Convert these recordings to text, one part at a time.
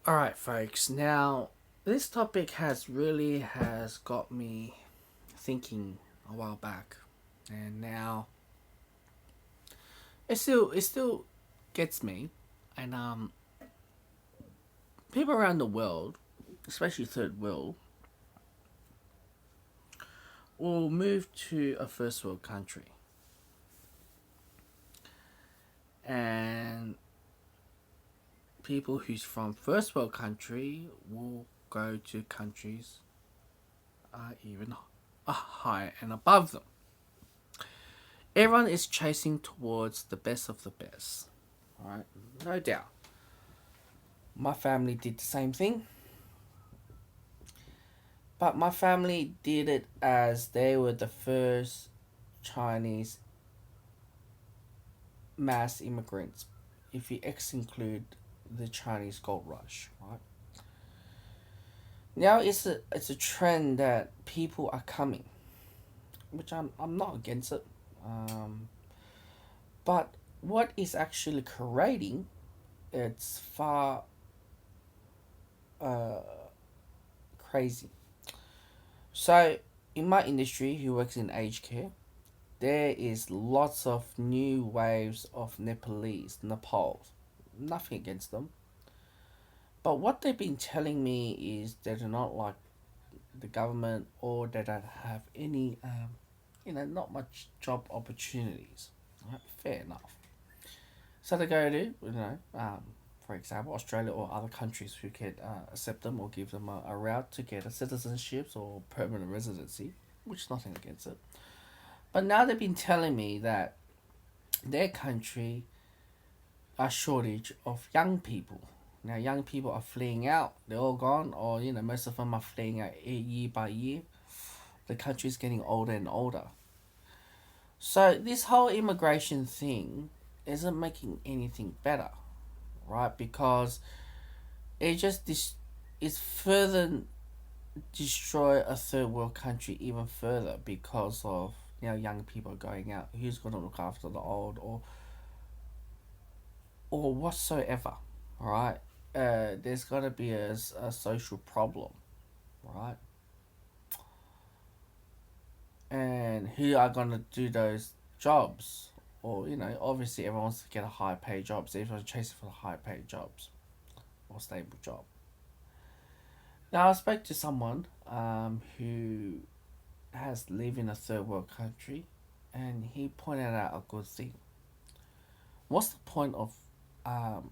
All right, folks. Now, this topic has got me thinking a while back, and now it still gets me. And people around the world, especially third world, will move to a first world country, and people who's from first world country will go to countries even higher and above them. Everyone is chasing towards the best of the best. Alright, no doubt. My family did the same thing, but my family did it as they were the first Chinese mass immigrants, if you exclude the Chinese gold rush, right? Now it's a trend that people are coming, which I'm not against it. Um, but what is actually creating it's far uh, crazy. So in my industry, who works in aged care, there is lots of new waves of Nepal. Nothing against them, but what they've been telling me is they do not like the government or they don't have any, not much job opportunities. Right? Fair enough. So they go to, for example, Australia or other countries who can accept them or give them a route to get a citizenship or permanent residency, which is nothing against it. But now they've been telling me that their country a shortage of young people. Now young people are fleeing out. They're all gone, or most of them are fleeing out year by year. The country is getting older and older. So this whole immigration thing isn't making anything better, right? Because it just is further destroy a third world country even further because of young people going out. Who's gonna look after the old or whatsoever, right? There's gonna be a social problem, right? And who are gonna do those jobs? Or obviously everyone wants to get a high paid job, so everyone's chasing for the high paid jobs or stable job. Now I spoke to someone who has lived in a third world country, and he pointed out a good thing. What's the point of um,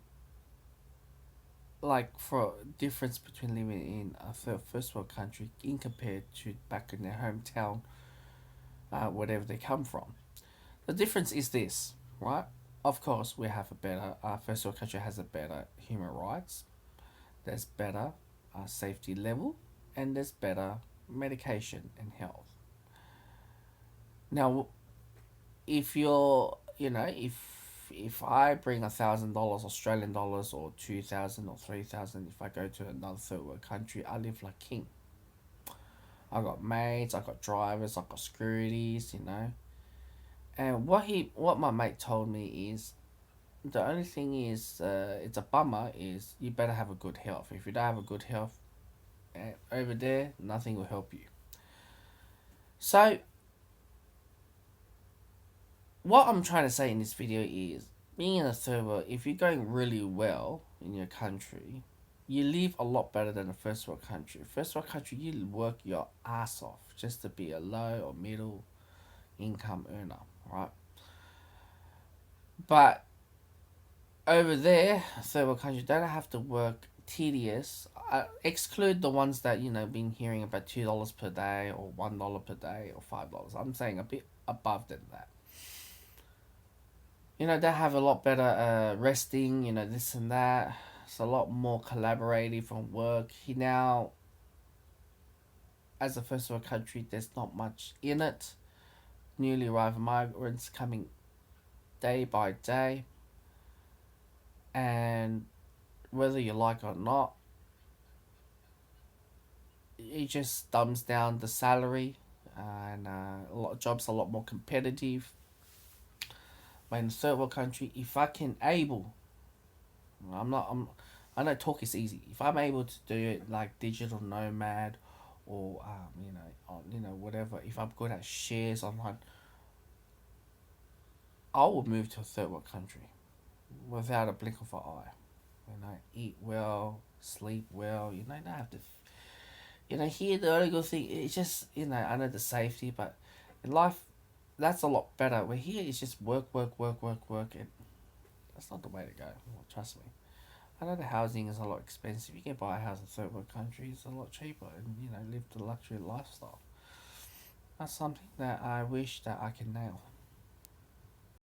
like for difference between living in a first world country in compared to back in their hometown, whatever they come from? The difference is this, right? Of course, we have a better first world country has a better human rights. There's better safety level, and there's better medication and health. Now, if you're, if I bring $1,000 Australian dollars or 2,000 or 3,000, if I go to another third world country, I live like king. I got maids, I got drivers, I got securities, And what my mate told me is, the only thing is, it's a bummer is you better have a good health. If you don't have a good health, over there, nothing will help you. So what I'm trying to say in this video is, being in a third world, if you're going really well in your country, you live a lot better than a first world country. First world country, you work your ass off just to be a low or middle income earner, right? But over there, third world country, they don't have to work tedious. Exclude the ones that been hearing about $2 per day or $1 per day or $5. I'm saying a bit above than that. They have a lot better resting, this and that. It's a lot more collaborative from work. Now, as a first world country, there's not much in it. Newly arrived migrants coming day by day. And whether you like it or not, it just dumbs down the salary. And a lot of jobs are a lot more competitive. But in a third world country, if I can able, I'm not, I know talk is easy. If I'm able to do it like digital nomad, or on whatever. If I'm good at shares online, I would move to a third world country without a blink of an eye. Eat well, sleep well. Not have to. Here the only good thing it's just I know the safety, but in life, that's a lot better. Where here it's just work, work, work, work, work, and that's not the way to go. Trust me. I know the housing is a lot expensive. You can buy a house in third world countries, it's a lot cheaper, and live the luxury lifestyle. That's something that I wish that I can nail.